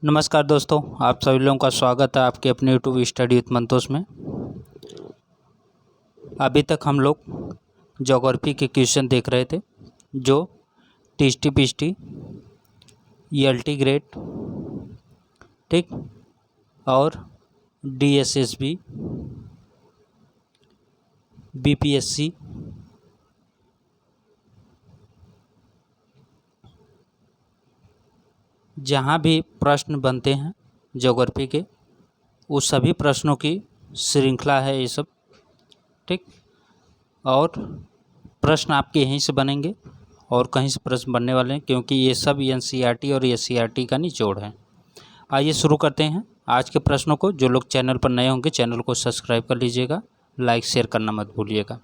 नमस्कार दोस्तों, आप सभी लोगों का स्वागत है आपके अपने यूट्यूब स्टडी विथ मंतोष में। अभी तक हम लोग ज्योग्राफी के क्वेश्चन देख रहे थे जो टीएसटी पीएसटी ईएलटी ग्रेड, ठीक, और डीएसएसबी, बीपीएससी, जहाँ भी प्रश्न बनते हैं ज्योग्राफी के, उस सभी प्रश्नों की श्रृंखला है ये सब, ठीक। और प्रश्न आपके यहीं से बनेंगे और कहीं से प्रश्न बनने वाले हैं, क्योंकि ये सब एनसीईआरटी और एससीईआरटी का निचोड़ है। आइए शुरू करते हैं आज के प्रश्नों को। जो लोग चैनल पर नए होंगे चैनल को सब्सक्राइब कर लीजिएगा, लाइक शेयर करना मत भूलिएगा।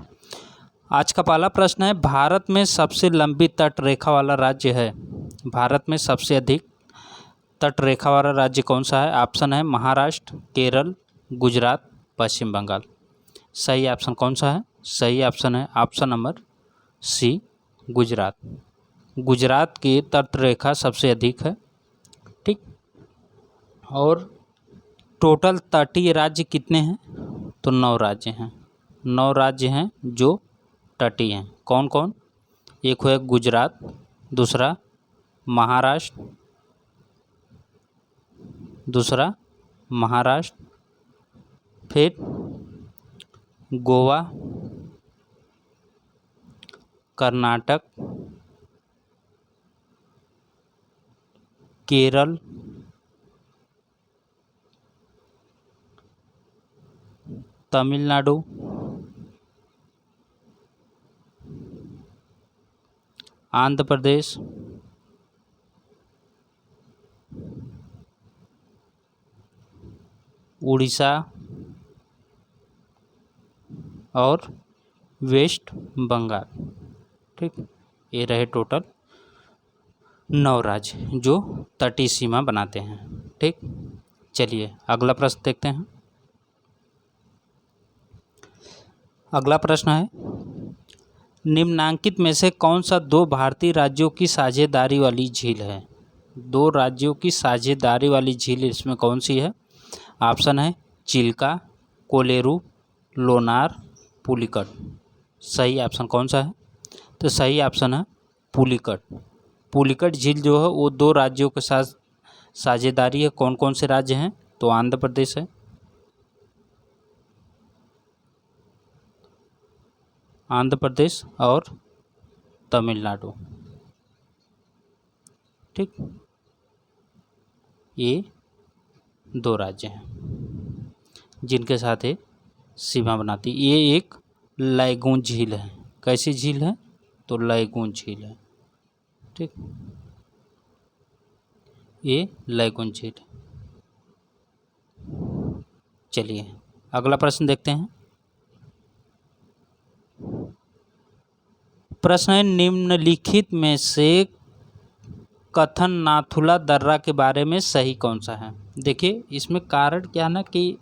आज का पहला प्रश्न है, भारत में सबसे लंबी तट रेखा वाला राज्य है। भारत में सबसे अधिक तट रेखा वाला राज्य कौन सा है? ऑप्शन है महाराष्ट्र, केरल, गुजरात, पश्चिम बंगाल। सही ऑप्शन कौन सा है? सही ऑप्शन है option number C, Gujarat. Gujarat की तट रेखा सबसे अधिक है, ठीक। और टोटल तटीय राज्य कितने हैं? तो 9 राज्य हैं। 9 राज्य हैं जो तटीय हैं। कौन कौन? एक है गुजरात, दूसरा महाराष्ट्र, फिर गोवा, कर्नाटक, केरल, तमिलनाडु, आंध्र प्रदेश, उड़ीसा और वेस्ट बंगाल, ठीक। ये रहे टोटल 9 राज्य जो तटीय सीमा बनाते हैं, ठीक। चलिए अगला प्रश्न देखते हैं। अगला प्रश्न है, निम्नांकित में से कौन सा 2 भारतीय राज्यों की साझेदारी वाली झील है? 2 राज्यों की साझेदारी वाली झील इसमें कौन सी है? ऑप्शन है चिल्का, कोलेरू, लोनार, पुलिकट। सही ऑप्शन कौन सा है? तो सही ऑप्शन है पुलिकट। पुलिकट झील जो है वो 2 राज्यों के साथ साझेदारी है। कौन कौन से राज्य हैं? तो आंध्र प्रदेश है, आंध्र प्रदेश और तमिलनाडु, ठीक। ये 2 राज्य हैं जिनके साथ ये सीमा बनाती। ये एक लैगून झील है। कैसी झील है? तो लैगून झील है, ठीक। ये लैगून झील। चलिए अगला प्रश्न देखते हैं। प्रश्न है, निम्नलिखित में से कथन नाथुला दर्रा के बारे में सही कौन सा है? देखिए इसमें कारण क्या है ना कि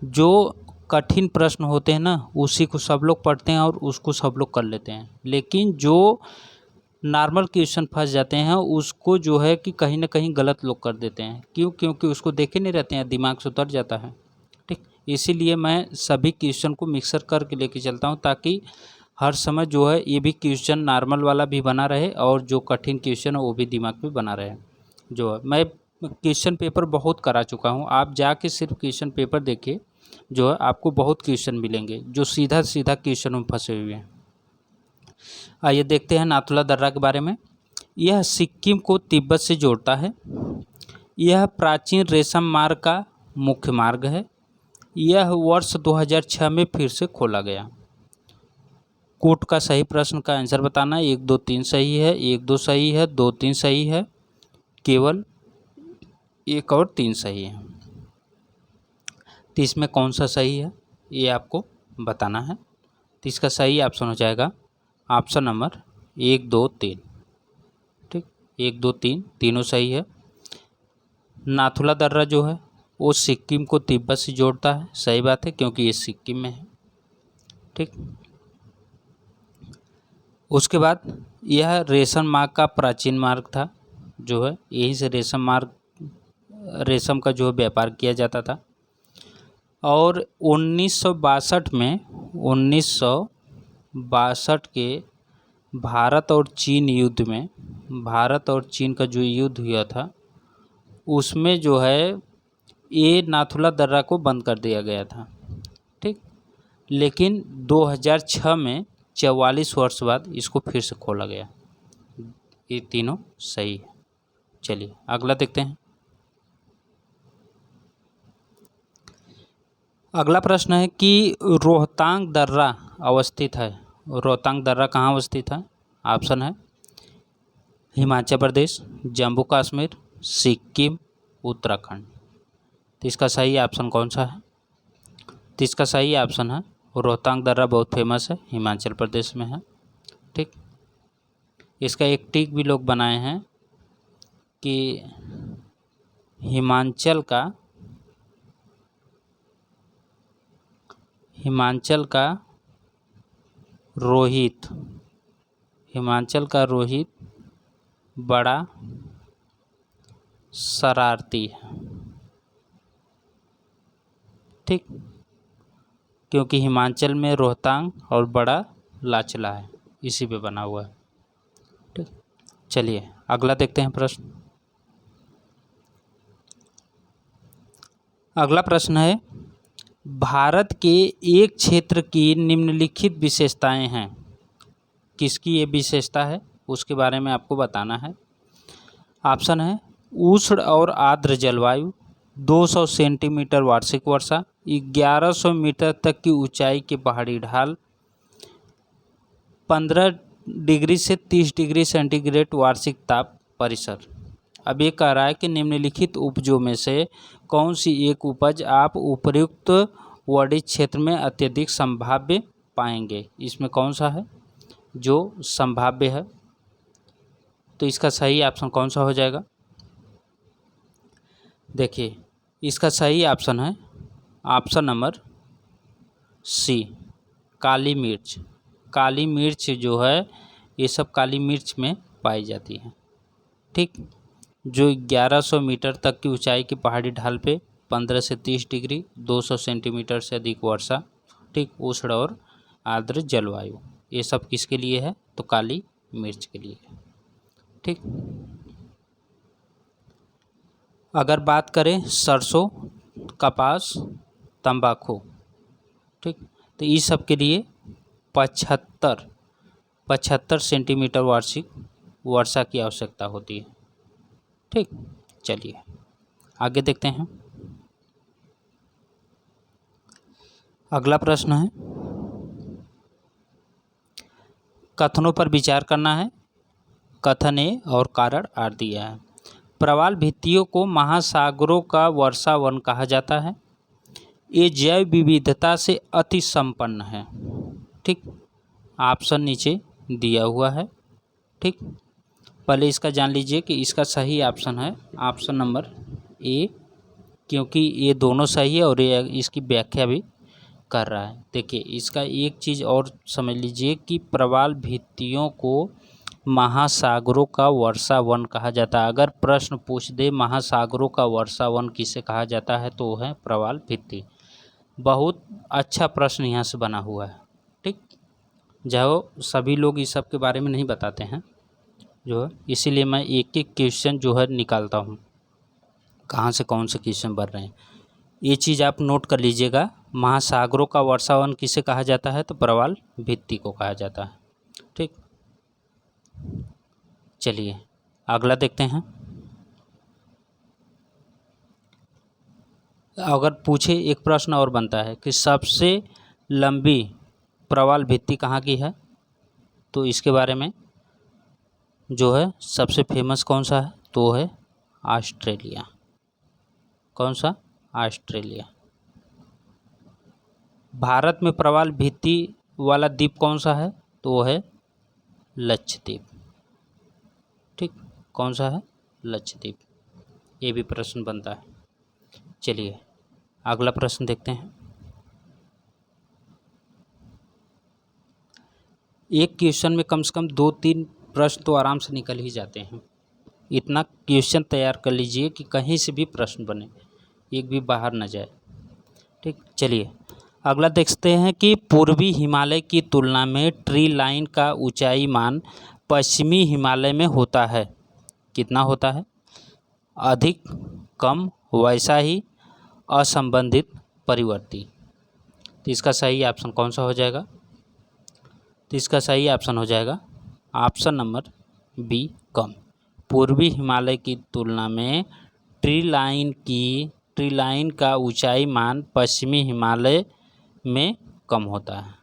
जो कठिन प्रश्न होते हैं ना उसी को सब लोग पढ़ते हैं और उसको सब लोग कर लेते हैं, लेकिन जो नॉर्मल क्वेश्चन फंस जाते हैं उसको जो है कि कहीं ना कहीं गलत लोग कर देते हैं। क्यों? क्योंकि उसको देखे नहीं रहते हैं, दिमाग से उतर जाता है, ठीक। इसीलिए मैं सभी क्वेश्चन को मिक्सर करके लेके चलता हूँ ताकि हर समय जो है ये भी क्वेश्चन नॉर्मल वाला भी बना रहे और जो कठिन क्वेश्चन है वो भी दिमाग में बना रहे। जो है मैं क्वेश्चन पेपर बहुत करा चुका हूँ, आप जाके सिर्फ क्वेश्चन पेपर देखिए, जो है आपको बहुत क्वेश्चन मिलेंगे जो सीधा सीधा क्वेश्चन में फंसे हुए हैं। आइए देखते हैं नाथुला दर्रा के बारे में। यह सिक्किम को तिब्बत से जोड़ता है। यह प्राचीन रेशम मार्ग का मुख्य मार्ग है। यह वर्ष 2006 में फिर से खोला गया। कोट का सही प्रश्न का आंसर बताना है। 1 2 3 सही है, 1 2 सही है, 2 3 सही है, केवल 1 और 3 सही है। तो इसमें कौन सा सही है ये आपको बताना है। तो इसका सही ऑप्शन हो जाएगा ऑप्शन नंबर 1 2 3, ठीक। 1 2 3 तीनों सही है। नाथुला दर्रा जो है वो सिक्किम को तिब्बत से जोड़ता है। सही बात है क्योंकि ये सिक्किम में है, ठीक। उसके बाद यह रेशम मार्ग का प्राचीन मार्ग था, जो है यहीं से रेशम मार्ग रेशम का जो है व्यापार किया जाता था। और 1962 के भारत और चीन का जो युद्ध हुआ था उसमें जो है ये नाथुला दर्रा को बंद कर दिया गया था। ठीक, लेकिन 2006 में 44 वर्ष बाद इसको फिर से खोला गया। ये तीनों सही है। चलिए अगला देखते हैं। अगला प्रश्न है कि रोहतांग दर्रा अवस्थित है। रोहतांग दर्रा कहाँ अवस्थित है? ऑप्शन है हिमाचल प्रदेश, जम्मू कश्मीर, सिक्किम, उत्तराखंड। तो इसका सही ऑप्शन कौन सा है? तो इसका सही ऑप्शन है रोहतांग दर्रा बहुत फेमस है, हिमाचल प्रदेश में है। ठीक, इसका एक टिक भी लोग बनाए हैं कि हिमाचल का रोहित बड़ा शरारती है। ठीक, क्योंकि हिमाचल में रोहतांग और बड़ा लाचला है, इसी पे बना हुआ है। ठीक, चलिए अगला देखते हैं प्रश्न। अगला प्रश्न है भारत के एक क्षेत्र की निम्नलिखित विशेषताएं हैं। किसकी ये विशेषता है उसके बारे में आपको बताना है। ऑप्शन है उष्ण और आर्द्र जलवायु, 200 सेंटीमीटर वार्षिक वर्षा, 1100 मीटर तक की ऊंचाई के पहाड़ी ढाल, 15 डिग्री से 30 डिग्री सेंटीग्रेड वार्षिक ताप परिसर। अब ये कह रहा है कि निम्नलिखित उपजों में से कौन सी एक उपज आप उपर्युक्त वर्णित क्षेत्र में अत्यधिक संभाव्य पाएंगे। इसमें कौन सा है जो संभाव्य है? तो इसका सही ऑप्शन कौन सा हो जाएगा? देखिए इसका सही ऑप्शन है ऑप्शन नंबर सी, काली मिर्च। काली मिर्च जो है ये सब काली मिर्च में पाई जाती है। ठीक, जो 1100 मीटर तक की ऊंचाई की पहाड़ी ढाल पे 15 से 30 डिग्री, 200 सेंटीमीटर से अधिक वर्षा, ठीक, उष्ण और आर्द्र जलवायु, ये सब किसके लिए है? तो काली मिर्च के लिए। ठीक, अगर बात करें सरसों, कपास, तंबाकू, ठीक, तो इस सब के लिए 75 सेंटीमीटर वार्षिक वर्षा की आवश्यकता होती है। ठीक, चलिए आगे देखते हैं। अगला प्रश्न है कथनों पर विचार करना है। कथन ए और कारण आर दिया है। प्रवाल भित्तियों को महासागरों का वर्षा वन कहा जाता है। ये जैव विविधता से अति संपन्न है। ठीक, ऑप्शन नीचे दिया हुआ है। ठीक, पहले इसका जान लीजिए कि इसका सही ऑप्शन है ऑप्शन नंबर ए, क्योंकि ये दोनों सही है और ये इसकी व्याख्या भी कर रहा है। देखिए इसका एक चीज़ और समझ लीजिए कि प्रवाल भित्तियों को महासागरों का वर्षा वन कहा जाता है। अगर प्रश्न पूछ दे महासागरों का वर्षा वन किसे कहा जाता है तो वो है प्रवाल भित्ति। बहुत अच्छा प्रश्न यहाँ से बना हुआ है। ठीक, जो सभी लोग इस सब के बारे में नहीं बताते हैं जो है, इसीलिए मैं एक एक क्वेश्चन जो है निकालता हूँ कहाँ से कौन से क्वेश्चन बन रहे हैं। ये चीज़ आप नोट कर लीजिएगा। महासागरों का वर्षावन किसे कहा जाता है? तो प्रवाल भित्ति को कहा जाता है। ठीक, चलिए अगला देखते हैं। अगर पूछे एक प्रश्न और बनता है कि सबसे लंबी प्रवाल भित्ति कहाँ की है, तो इसके बारे में जो है सबसे फेमस कौन सा है तो वो है ऑस्ट्रेलिया। कौन सा? ऑस्ट्रेलिया। भारत में प्रवाल भित्ति वाला द्वीप कौन सा है तो वो है लक्षद्वीप। ठीक, कौन सा है? लक्षद्वीप। ये भी प्रश्न बनता है। चलिए अगला प्रश्न देखते हैं। एक क्वेश्चन में कम से कम 2-3 प्रश्न तो आराम से निकल ही जाते हैं। इतना क्वेश्चन तैयार कर लीजिए कि कहीं से भी प्रश्न बने, एक भी बाहर न जाए। ठीक, चलिए अगला देखते हैं कि पूर्वी हिमालय की तुलना में ट्री लाइन का ऊंचाई मान पश्चिमी हिमालय में होता है। कितना होता है? अधिक, कम, वैसा ही, असंबंधित, परिवर्ती। तो इसका सही ऑप्शन कौन सा हो जाएगा? तो इसका सही ऑप्शन हो जाएगा ऑप्शन नंबर बी, कम। पूर्वी हिमालय की तुलना में ट्री लाइन का ऊंचाई मान पश्चिमी हिमालय में कम होता है।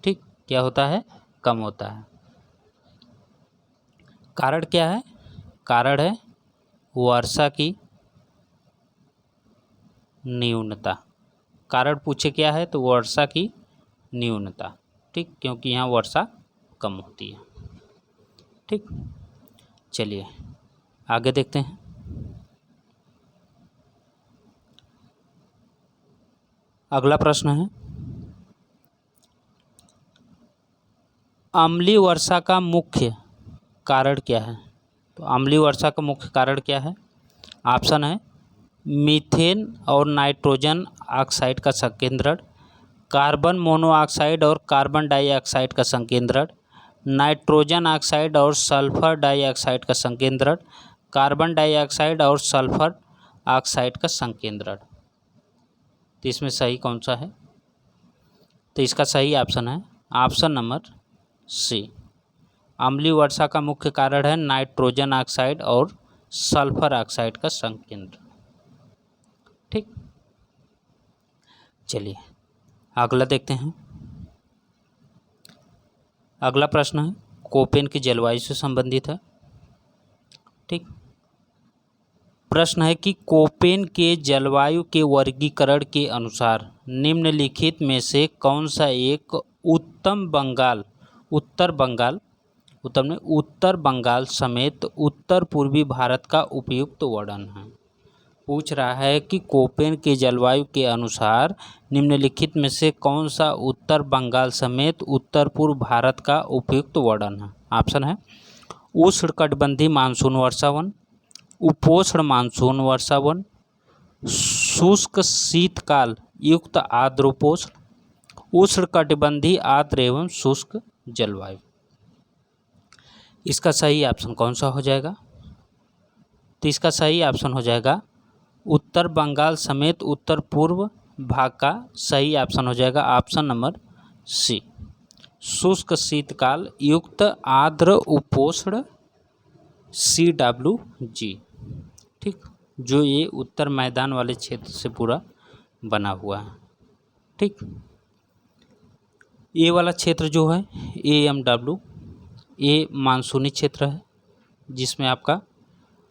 ठीक, क्या होता है? कम होता है। कारण क्या है? कारण है वर्षा की न्यूनता। कारण पूछे क्या है तो वर्षा की न्यूनता। ठीक, क्योंकि यहाँ वर्षा कम होती है। ठीक, चलिए आगे देखते हैं। अगला प्रश्न है, अम्लीय वर्षा का मुख्य कारण क्या है? तो अम्लीय वर्षा का मुख्य कारण क्या है? ऑप्शन है मीथेन और नाइट्रोजन ऑक्साइड का संकेंद्रण, कार्बन मोनोऑक्साइड और कार्बन डाइऑक्साइड का संकेंद्रण, नाइट्रोजन ऑक्साइड और सल्फर डाइऑक्साइड का संकेंद्रण, कार्बन डाइऑक्साइड और सल्फर ऑक्साइड का संकेंद्रण। तो इसमें सही कौन सा है? तो इसका सही ऑप्शन है ऑप्शन नंबर सी। अम्लीय वर्षा का मुख्य कारण है नाइट्रोजन ऑक्साइड और सल्फर ऑक्साइड का संकेंद्रण। ठीक, चलिए अगला देखते हैं। अगला प्रश्न है कोपेन की जलवायु से संबंधित है। ठीक, प्रश्न है कि कोपेन के जलवायु के वर्गीकरण के अनुसार निम्नलिखित में से कौन सा एक उत्तर बंगाल समेत उत्तर पूर्वी भारत का उपयुक्त वर्णन है। पूछ रहा है कि कोपेन के जलवायु के अनुसार निम्नलिखित में से कौन सा उत्तर बंगाल समेत उत्तर पूर्व भारत का उपयुक्त वर्णन है। ऑप्शन है उष्णकटिबंधीय मानसून वर्षावन, उपोष्ण मानसून वर्षावन, शुष्क शीतकाल युक्त आर्द्रोपोष्ण, उष्णकटिबंधीय आर्द्र एवं शुष्क जलवायु। इसका सही ऑप्शन कौन सा हो जाएगा? तो इसका सही ऑप्शन हो जाएगा उत्तर बंगाल समेत उत्तर पूर्व भाग का सही ऑप्शन हो जाएगा ऑप्शन नंबर सी, शुष्क शीतकाल युक्त आर्द्र उपोष्ण CWG। ठीक, जो ये उत्तर मैदान वाले क्षेत्र से पूरा बना हुआ है। ठीक, ये वाला क्षेत्र जो है AMW, ये मानसूनी क्षेत्र है जिसमें आपका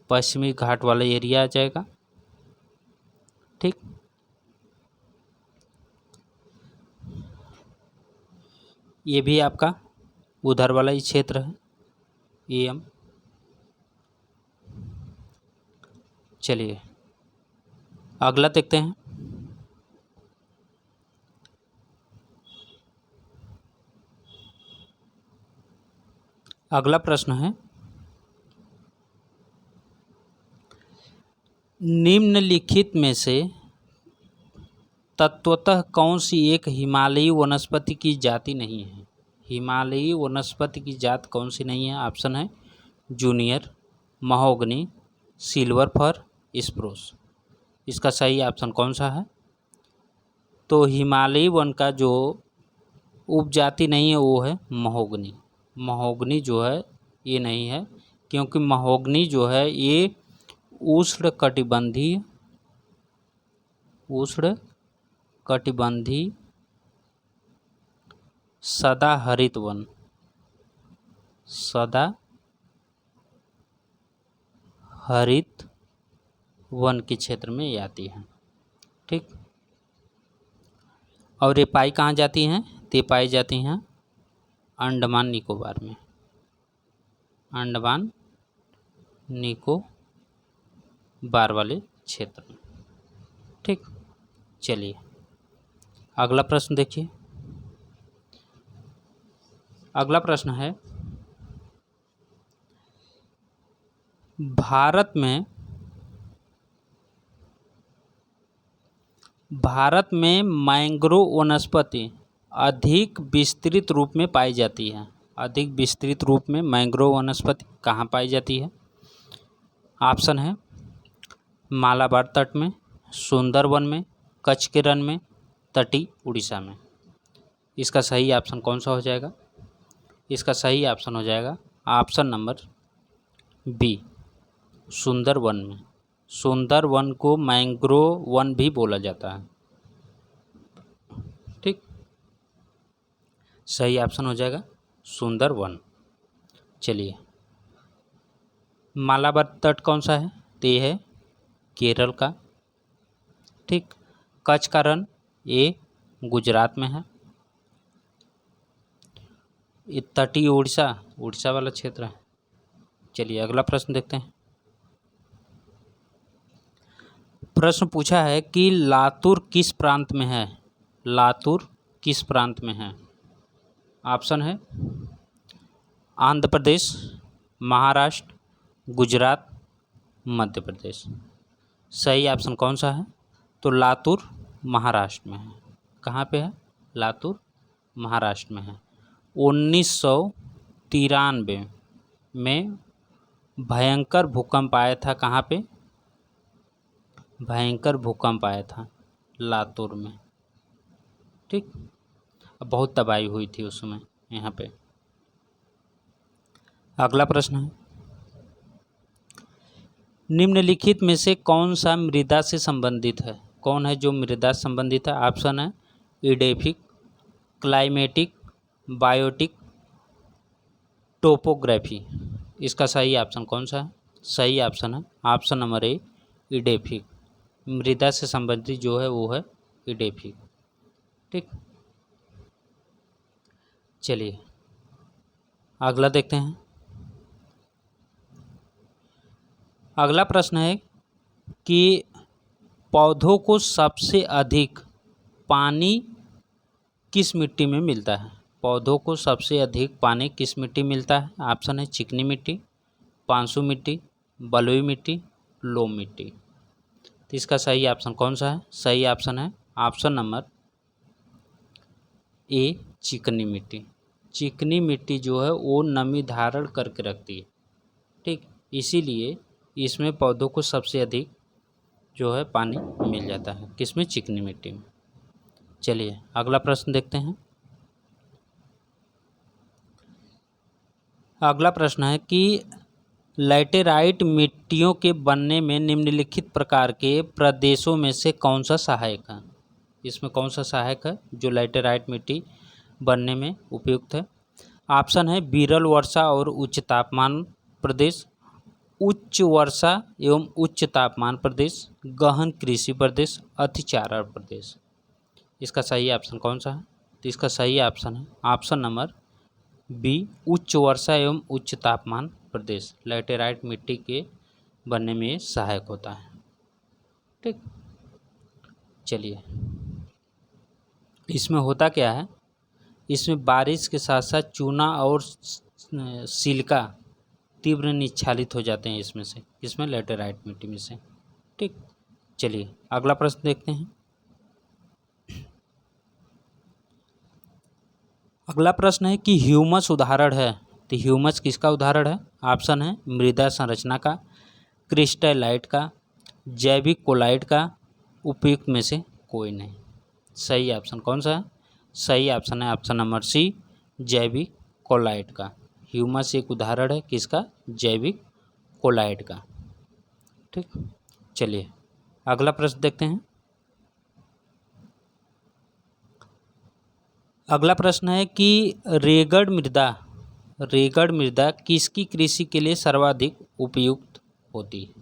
पश्चिमी घाट वाला एरिया आ जाएगा। ठीक, ये भी आपका उधर वाला ही क्षेत्र है AM। चलिए अगला देखते हैं। अगला प्रश्न है निम्नलिखित में से तत्वतः कौन सी एक हिमालयी वनस्पति की जाति नहीं है? हिमालयी वनस्पति की जात कौन सी नहीं है? ऑप्शन है junior, mahogany, silver fir, spruce. इसका सही ऑप्शन कौन सा है? तो हिमालयी वन का जो उपजाति नहीं है वो है महोगनी। महोगनी जो है ये नहीं है, क्योंकि महोगनी जो है ये उष्णकटिबंधीय सदाहरित वन के क्षेत्र में ये आती है। ठीक, और ये पाई कहाँ जाती हैं? तो ये पाई जाती हैं अंडमान निकोबार में, अंडमान निकोबार वाले क्षेत्र में। ठीक, चलिए अगला प्रश्न देखिए। अगला प्रश्न है भारत में मैंग्रोव वनस्पति अधिक विस्तृत रूप में पाई जाती है। अधिक विस्तृत रूप में मैंग्रोव वनस्पति कहाँ पाई जाती है? ऑप्शन है मालाबार तट में, सुंदरवन में, कच्छ के रण में, तटीय उड़ीसा में। इसका सही ऑप्शन कौन सा हो जाएगा? इसका सही ऑप्शन हो जाएगा ऑप्शन नंबर बी, सुंदरवन में। सुंदरवन को मैंग्रोव वन भी बोला जाता है। ठीक, सही ऑप्शन हो जाएगा सुंदरवन। चलिए, मालाबार तट कौन सा है? तो ये है केरल का। ठीक, कच्छ का रण ये गुजरात में है। ये तटीय उड़ीसा वाला क्षेत्र है। चलिए अगला प्रश्न देखते हैं। प्रश्न पूछा है कि लातूर किस प्रांत में है? लातूर किस प्रांत में है? ऑप्शन है आंध्र प्रदेश, महाराष्ट्र, गुजरात, मध्य प्रदेश। सही ऑप्शन कौन सा है? तो लातूर महाराष्ट्र में है। कहाँ पे है? लातूर महाराष्ट्र में है। 1993 में भयंकर भूकंप आया था। कहाँ पे? भयंकर भूकंप आया था लातूर में। ठीक, बहुत तबाही हुई थी उस समय यहाँ पे। अगला प्रश्न है, निम्नलिखित में से कौन सा मृदा से संबंधित है? कौन है जो मृदा से संबंधित है? ऑप्शन है इडेफिक, क्लाइमेटिक, बायोटिक, टोपोग्राफी। इसका सही ऑप्शन कौन सा है? सही ऑप्शन है ऑप्शन नंबर ए, इडेफिक। मृदा से संबंधित जो है वो है इडेफिक। ठीक, चलिए अगला देखते हैं। अगला प्रश्न है कि पौधों को सबसे अधिक पानी किस मिट्टी में मिलता है? पौधों को सबसे अधिक पानी किस मिट्टी में मिलता है? ऑप्शन है चिकनी मिट्टी, पांसु मिट्टी, बलुई मिट्टी, लोम मिट्टी। तो इसका सही ऑप्शन कौन सा है? सही ऑप्शन है ऑप्शन नंबर ए, चिकनी मिट्टी। चिकनी मिट्टी जो है वो नमी धारण करके रखती है। ठीक, इसीलिए इसमें पौधों को सबसे अधिक जो है पानी मिल जाता है। किसमें? चिकनी मिट्टी में। चलिए अगला प्रश्न देखते हैं। अगला प्रश्न है कि लैटेराइट मिट्टियों के बनने में निम्नलिखित प्रकार के प्रदेशों में से कौन सा सहायक है? इसमें कौन सा सहायक है जो लैटेराइट मिट्टी बनने में उपयुक्त है? ऑप्शन है विरल वर्षा और उच्च तापमान प्रदेश, उच्च वर्षा एवं उच्च तापमान प्रदेश, गहन कृषि प्रदेश, अतिचारण प्रदेश। इसका सही ऑप्शन कौन सा है? तो इसका सही ऑप्शन है ऑप्शन नंबर बी, उच्च वर्षा एवं उच्च तापमान प्रदेश। लैटेराइट मिट्टी के बनने में सहायक होता है। ठीक, चलिए इसमें होता क्या है? इसमें बारिश के साथ साथ चूना और सिलिका तीव्र निच्छादित हो जाते हैं इसमें से। इसमें लैटेराइट मिट्टी में से। ठीक, चलिए अगला प्रश्न देखते हैं। अगला प्रश्न है कि ह्यूमस उदाहरण है। तो ह्यूमस किसका उदाहरण है? ऑप्शन है मृदा संरचना का, क्रिस्टलाइट का, जैविक कोलाइट का, उपयुक्त में से कोई नहीं। सही ऑप्शन कौन सा है? सही ऑप्शन है ऑप्शन नंबर सी, जैविक कोलाइट का। ह्यूमस एक उदाहरण है किसका? जैविक कोलाइट का। ठीक, चलिए अगला प्रश्न देखते हैं। अगला प्रश्न है कि रेगड़ मृदा किसकी कृषि के लिए सर्वाधिक उपयुक्त होती है?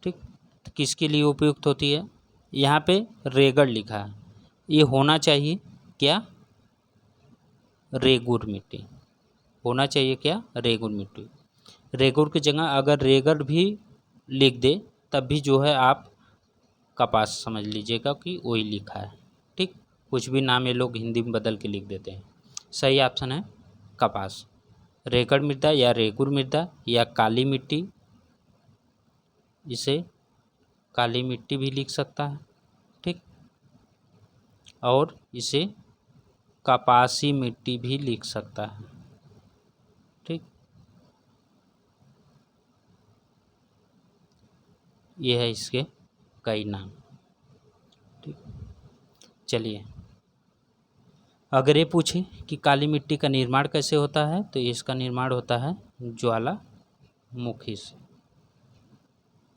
ठीक, तो किसके लिए उपयुक्त होती है? यहाँ पे रेगड़ लिखा है, ये होना चाहिए क्या? रेगुर मिट्टी होना चाहिए क्या? रेगुर मिट्टी। रेगुर की जगह अगर रेगड़ भी लिख दे तब भी जो है आप कपास समझ लीजिएगा कि वही लिखा है। ठीक, कुछ भी नाम ये लोग हिंदी में बदल के लिख देते हैं। सही ऑप्शन है कपास। रेगड़ मृदा या रेगुर मृदा या काली मिट्टी इसे काली मिट्टी भी लिख सकता है, ठीक, और इसे कपासी मिट्टी भी लिख सकता है, ठीक। ये है इसके कई नाम, ठीक। चलिए, अगर ये पूछे कि काली मिट्टी का निर्माण कैसे होता है, तो इसका निर्माण होता है ज्वालामुखी से।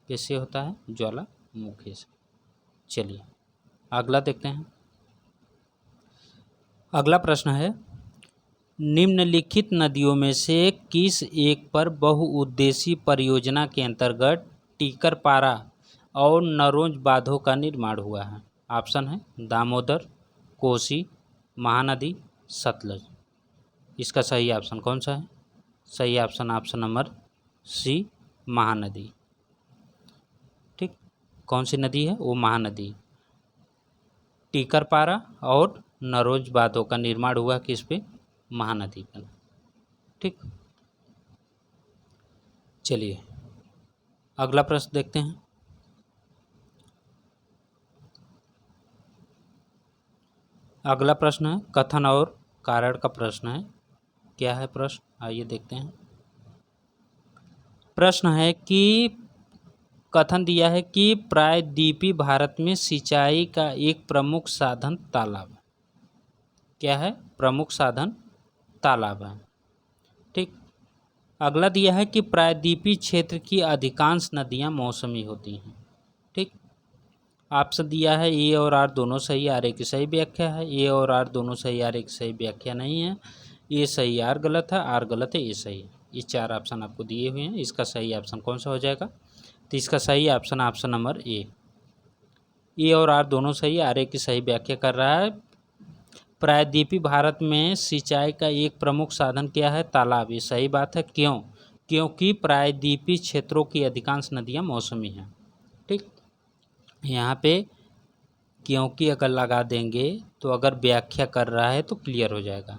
कैसे होता है? ज्वालामुखी से। चलिए अगला देखते हैं। अगला प्रश्न है, निम्नलिखित नदियों में से किस एक पर बहुउद्देशीय परियोजना के अंतर्गत टीकरपारा और नरोंज बांधों का निर्माण हुआ है? ऑप्शन है दामोदर, कोसी, महानदी, सतलज। इसका सही ऑप्शन कौन सा है? सही ऑप्शन नंबर सी, महानदी, ठीक। कौन सी नदी है? वो महानदी। टीकरपारा और नरोंज बांधों का निर्माण हुआ किस पे? महानदी पर, ठीक। चलिए अगला प्रश्न देखते हैं। अगला प्रश्न है कथन और कारण का प्रश्न है। क्या है प्रश्न? आइए देखते हैं। प्रश्न है कि कथन दिया है कि प्रायद्वीपीय भारत में सिंचाई का एक प्रमुख साधन तालाब है। क्या है? प्रमुख साधन तालाब है, ठीक। अगला दिया है कि प्रायद्वीपीय क्षेत्र की अधिकांश नदियां मौसमी होती हैं, ठीक। ऑप्शन दिया है ए और आर दोनों सही, आर ए की सही व्याख्या है। ए और आर दोनों सही, आर ए की सही व्याख्या नहीं है। ए सही, आर गलत है, आर गलत है, ए सही है। ये चार ऑप्शन आपको दिए हुए हैं। इसका सही ऑप्शन कौन सा हो जाएगा? तो इसका सही ऑप्शन नंबर ए। ए और आर दोनों सही, आर ए की सही व्याख्या कर रहा है। प्रायद्वीपीय भारत में सिंचाई का एक प्रमुख साधन क्या है? तालाब। ये सही बात है। क्यों? क्योंकि प्रायद्वीपीय क्षेत्रों की अधिकांश नदियाँ मौसमी हैं, ठीक। यहाँ पे क्योंकि अगर लगा देंगे तो अगर व्याख्या कर रहा है तो क्लियर हो जाएगा।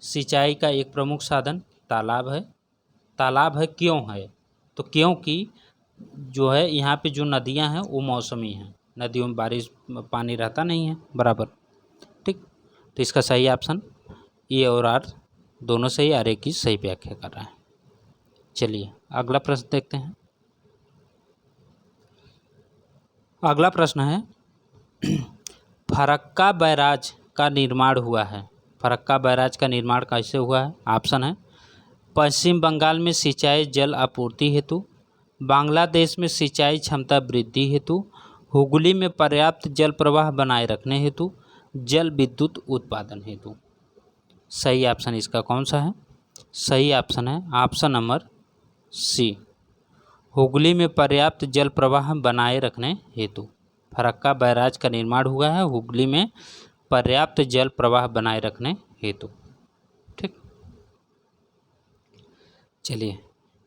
सिंचाई का एक प्रमुख साधन तालाब है। तालाब है क्यों है? तो क्योंकि जो है यहाँ पे जो नदियाँ हैं वो मौसमी हैं। नदियों में बारिश पानी रहता नहीं है बराबर, ठीक। तो इसका सही ऑप्शन ए और आर दोनों सही, आर ए की सही व्याख्या कर रहा है। चलिए अगला प्रश्न देखते हैं। अगला प्रश्न है फरक्का बैराज का निर्माण हुआ है। फरक्का बैराज का निर्माण कैसे हुआ है? ऑप्शन है पश्चिम बंगाल में सिंचाई जल आपूर्ति हेतु, बांग्लादेश में सिंचाई क्षमता वृद्धि हेतु, हुगली में पर्याप्त जल प्रवाह बनाए रखने हेतु, जल विद्युत उत्पादन हेतु। सही ऑप्शन इसका कौन सा है? सही ऑप्शन है ऑप्शन नंबर सी, हुगली में पर्याप्त जल प्रवाह बनाए रखने हेतु। फरक्का बैराज का निर्माण हुआ है हुगली में पर्याप्त जल प्रवाह बनाए रखने हेतु, ठीक। चलिए,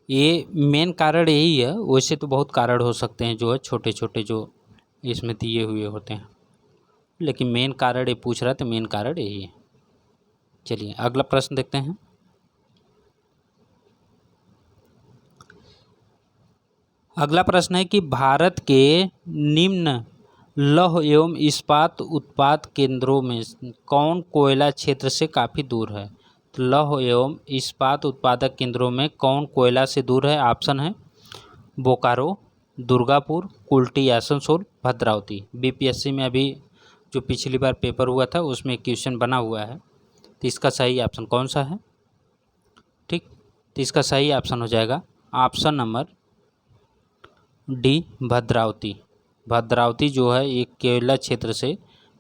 ये मेन कारण यही है। वैसे तो बहुत कारण हो सकते हैं जो है छोटे छोटे जो इसमें दिए हुए होते हैं, लेकिन मेन कारण ये पूछ रहा है तो मेन कारण यही है। चलिए अगला प्रश्न देखते हैं। अगला प्रश्न है कि भारत के निम्न लौह एवं इस्पात उत्पाद केंद्रों में कौन कोयला क्षेत्र से काफ़ी दूर है? तो लौह एवं इस्पात उत्पादक केंद्रों में कौन कोयला से दूर है? ऑप्शन है बोकारो, दुर्गापुर, कुल्टी, आसनसोल, भद्रावती। बीपीएससी में अभी जो पिछली बार पेपर हुआ था उसमें क्वेश्चन बना हुआ है। तो इसका सही ऑप्शन कौन सा है? ठीक, तो इसका सही ऑप्शन हो जाएगा option number D, Bhadravati. Bhadravati जो है एक कोयला क्षेत्र से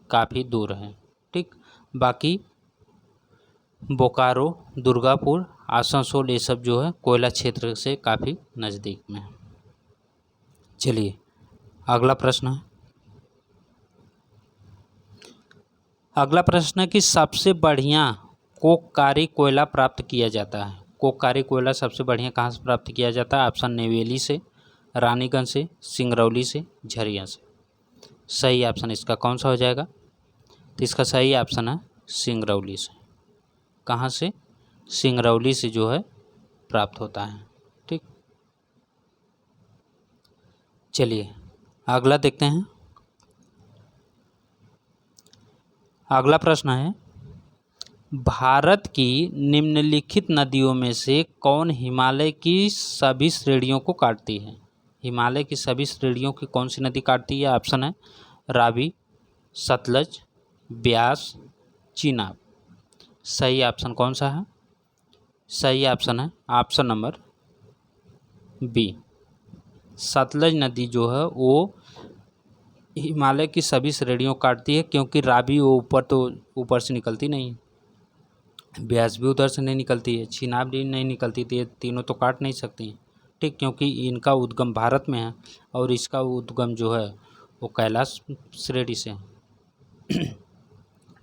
काफ़ी दूर है, ठीक। बाकी बोकारो, दुर्गापुर, आसनसोल ये सब जो है कोयला क्षेत्र से काफ़ी नज़दीक में है। चलिए अगला प्रश्न है। अगला प्रश्न है कि सबसे बढ़िया कोककारी कोयला प्राप्त किया जाता है। कोककारी कोयला सबसे बढ़िया कहाँ से प्राप्त किया जाता है? ऑप्शन नेवेली से, रानीगंज से, सिंगरौली से, झरिया से। सही ऑप्शन इसका कौन सा हो जाएगा? तो इसका सही ऑप्शन है सिंगरौली से। कहाँ से? सिंगरौली से जो है प्राप्त होता है, ठीक। चलिए अगला देखते हैं। अगला प्रश्न है, भारत की निम्नलिखित नदियों में से कौन हिमालय की सभी श्रेणियों को काटती है? हिमालय की सभी श्रेणियों की कौन सी नदी काटती है? ऑप्शन है रावी, सतलज, ब्यास, चीनाब। सही ऑप्शन कौन सा है? सही ऑप्शन है ऑप्शन नंबर बी। सतलज नदी जो है वो हिमालय की सभी श्रेणियों काटती है, क्योंकि रावी वो ऊपर से निकलती नहीं है, ब्यास भी उधर से नहीं निकलती है, चीनाब भी नहीं निकलती, तो ये तीनों तो काट नहीं सकती हैं। ठीक, क्योंकि इनका उद्गम भारत में है और इसका उद्गम जो है वो कैलाश श्रेणी से है।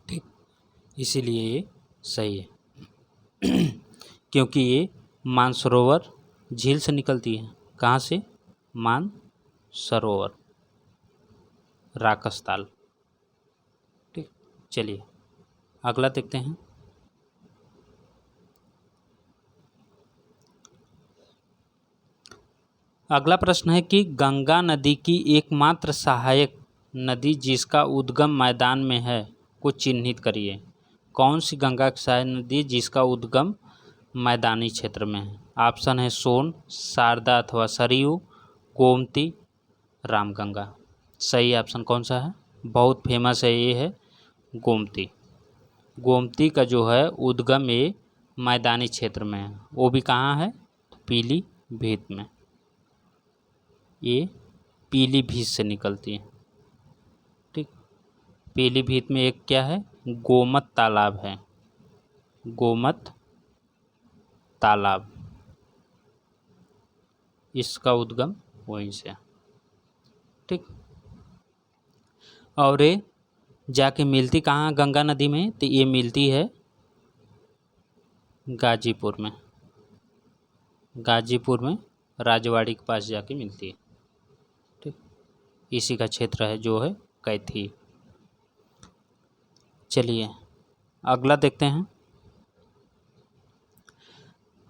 ठीक, इसीलिए ये सही है। क्योंकि ये मानसरोवर झील से निकलती है। कहाँ से? मानसरोवर, राकसताल। ठीक, चलिए अगला देखते हैं। अगला प्रश्न है कि गंगा नदी की एकमात्र सहायक नदी जिसका उद्गम मैदान में है को चिन्हित करिए। कौन सी गंगा की सहायक नदी जिसका उद्गम मैदानी क्षेत्र में है? ऑप्शन है सोन, शारदा अथवा सरयू, गोमती, रामगंगा। सही ऑप्शन कौन सा है? बहुत फेमस है, ये है गोमती। गोमती का जो है उद्गम ये मैदानी क्षेत्र में है। वो भी कहाँ है? पीलीभीत में। ये पीलीभीत से निकलती है। ठीक, पीलीभीत में एक क्या है? गोमत तालाब है, गोमत तालाब, इसका उद्गम वहीं से। ठीक, और ये जाके मिलती कहाँ गंगा नदी में? तो ये मिलती है गाजीपुर में। गाजीपुर में राजवाड़ी के पास जाके मिलती है। ठीक, इसी का क्षेत्र है जो है कैथी। चलिए अगला देखते हैं।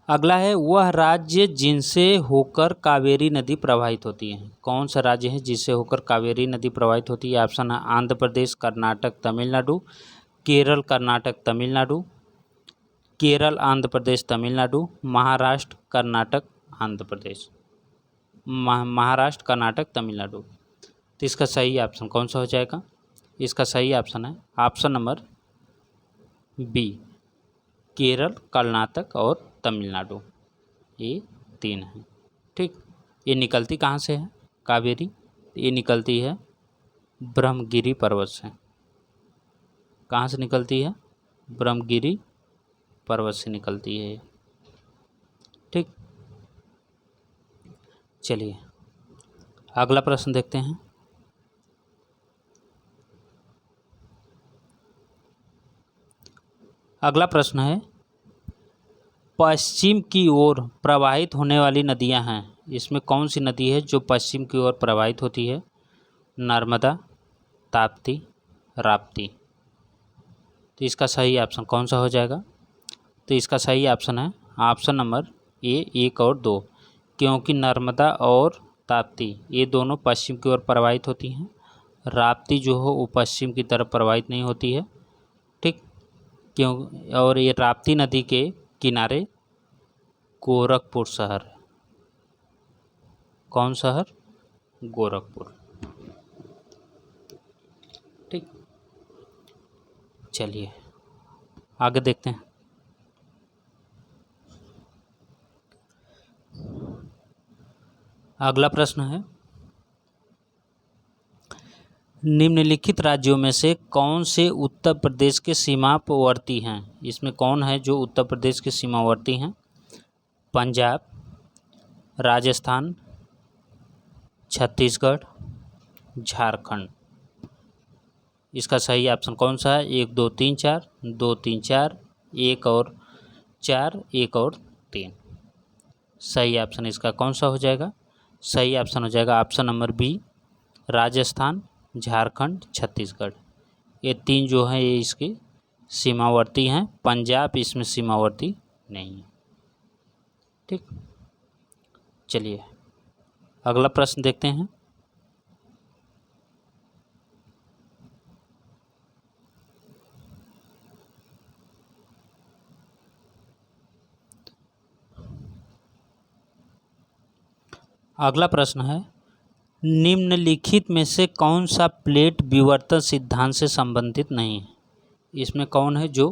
अगला है, वह राज्य जिनसे होकर कावेरी नदी प्रवाहित होती है। कौन सा राज्य है जिससे होकर कावेरी नदी प्रवाहित होती है? ऑप्शन है आंध्र प्रदेश, कर्नाटक, तमिलनाडु, केरल, कर्नाटक, तमिलनाडु, केरल, आंध्र प्रदेश, तमिलनाडु, महाराष्ट्र, कर्नाटक, आंध्र प्रदेश। महाराष्ट्र, कर्नाटक, तमिलनाडु। तो इसका सही ऑप्शन कौन सा हो जाएगा? इसका सही ऑप्शन है option number B, Kerala, Karnataka और तमिलनाडु, ये तीन हैं। ठीक, ये निकलती कहाँ से है कावेरी? ये निकलती है ब्रह्मगिरी पर्वत से। कहाँ से निकलती है? ब्रह्मगिरी पर्वत से निकलती है। ठीक, चलिए अगला प्रश्न देखते हैं। अगला प्रश्न है, पश्चिम की ओर प्रवाहित होने वाली नदियां हैं, इसमें कौन सी नदी है जो पश्चिम की ओर प्रवाहित होती है? नर्मदा, ताप्ती, राप्ती। तो इसका सही ऑप्शन कौन सा हो जाएगा? तो इसका सही ऑप्शन है ऑप्शन नंबर ए, 1 और 2, क्योंकि नर्मदा और ताप्ती ये दोनों पश्चिम की ओर प्रवाहित होती हैं। राप्ती जो हो वो पश्चिम की तरफ प्रवाहित नहीं होती है। ठीक, क्यों? और ये राप्ती नदी के किनारे गोरखपुर शहर है। कौन शहर? गोरखपुर। ठीक, चलिए आगे देखते हैं। अगला प्रश्न है, निम्नलिखित राज्यों में से कौन से उत्तर प्रदेश के सीमावर्ती हैं? इसमें कौन है जो उत्तर प्रदेश के सीमावर्ती हैं? पंजाब, राजस्थान, छत्तीसगढ़, झारखंड। इसका सही ऑप्शन कौन सा है? 1 2 3 4, 2 3 4, 1 और 4, 1 और 3। सही ऑप्शन इसका कौन सा हो जाएगा? सही ऑप्शन हो जाएगा option number B, Rajasthan, Jharkhand, Chhattisgarh. ये तीन जो हैं ये इसके सीमावर्ती हैं। पंजाब इसमें सीमावर्ती नहीं है। ठीक, चलिए अगला प्रश्न देखते हैं। अगला प्रश्न है, निम्नलिखित में से कौन सा प्लेट विवर्तन सिद्धांत से संबंधित नहीं है? इसमें कौन है जो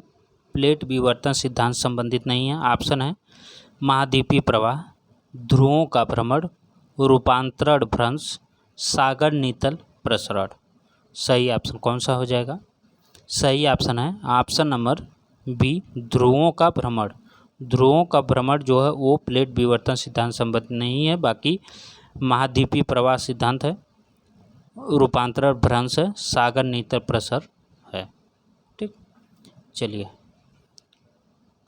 प्लेट विवर्तन सिद्धांत संबंधित नहीं है? ऑप्शन है महाद्वीपीय प्रवाह, ध्रुवों का भ्रमण, रूपांतरण भ्रंश, सागर नीतल प्रसरण। सही ऑप्शन कौन सा हो जाएगा? सही ऑप्शन है ऑप्शन नंबर बी, ध्रुवों का भ्रमण। ध्रुवों का भ्रमण जो है वो प्लेट विवर्तन सिद्धांत संबंधित नहीं है, बाकी महाद्वीपीय प्रवाह सिद्धांत है, रूपांतरण भ्रंश है, सागर नीतल प्रसर है। ठीक, चलिए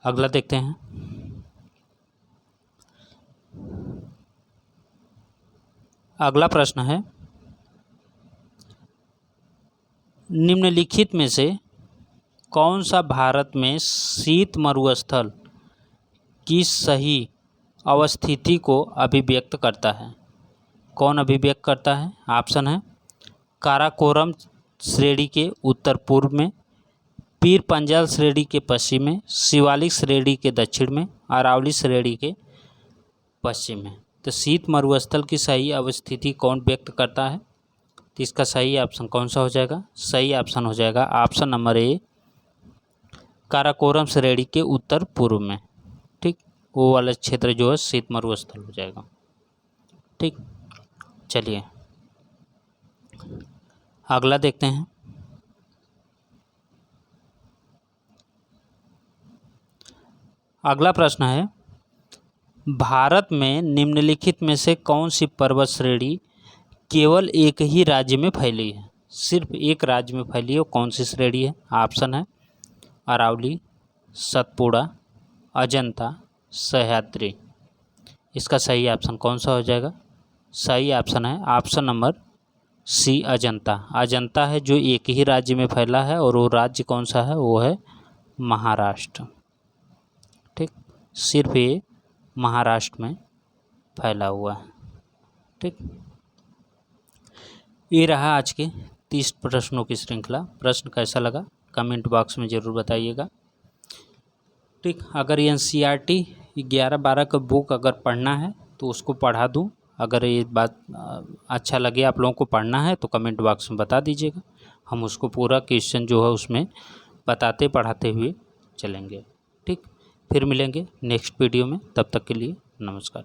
अगला देखते हैं। अगला प्रश्न है, निम्नलिखित में से कौन सा भारत में शीत मरुस्थल की सही अवस्थिति को अभिव्यक्त करता है? कौन अभिव्यक्त करता है? ऑप्शन है काराकोरम श्रेणी के उत्तर पूर्व में, पीर पंजाल श्रेणी के पश्चिम में, शिवालिक श्रेणी के दक्षिण में, अरावली श्रेणी के पश्चिम में। तो शीत मरुस्थल की सही अवस्थिति कौन व्यक्त करता है? तो इसका सही ऑप्शन कौन सा हो जाएगा? सही ऑप्शन हो जाएगा ऑप्शन नंबर ए, काराकोरम श्रेणी के उत्तर पूर्व में। ठीक, वो वाला क्षेत्र जो है शीत मरुस्थल हो जाएगा। ठीक, चलिए अगला देखते हैं। अगला प्रश्न है, भारत में निम्नलिखित में से कौन सी पर्वत श्रेणी केवल एक ही राज्य में फैली है? सिर्फ एक राज्य में फैली है, वो कौन सी श्रेणी है? ऑप्शन है अरावली, सतपुड़ा, अजंता, सह्याद्री। इसका सही ऑप्शन कौन सा हो जाएगा? सही ऑप्शन है option number C, Ajanta. Ajanta है जो एक ही राज्य में फैला है, और वो राज्य कौन सा है? वो है महाराष्ट्र। ठीक, सिर्फ ये महाराष्ट्र में फैला हुआ है। ठीक, ये रहा आज के 30 प्रश्नों की श्रृंखला। प्रश्न कैसा लगा कमेंट बॉक्स में ज़रूर बताइएगा। ठीक, अगर NCERT 11-12 का बुक अगर पढ़ना है तो उसको पढ़ा दूँ। अगर ये बात अच्छा लगे आप लोगों को पढ़ना है तो कमेंट बॉक्स में बता दीजिएगा, हम उसको पूरा क्वेश्चन जो है उसमें बताते पढ़ाते हुए चलेंगे। ठीक, फिर मिलेंगे नेक्स्ट वीडियो में, तब तक के लिए नमस्कार।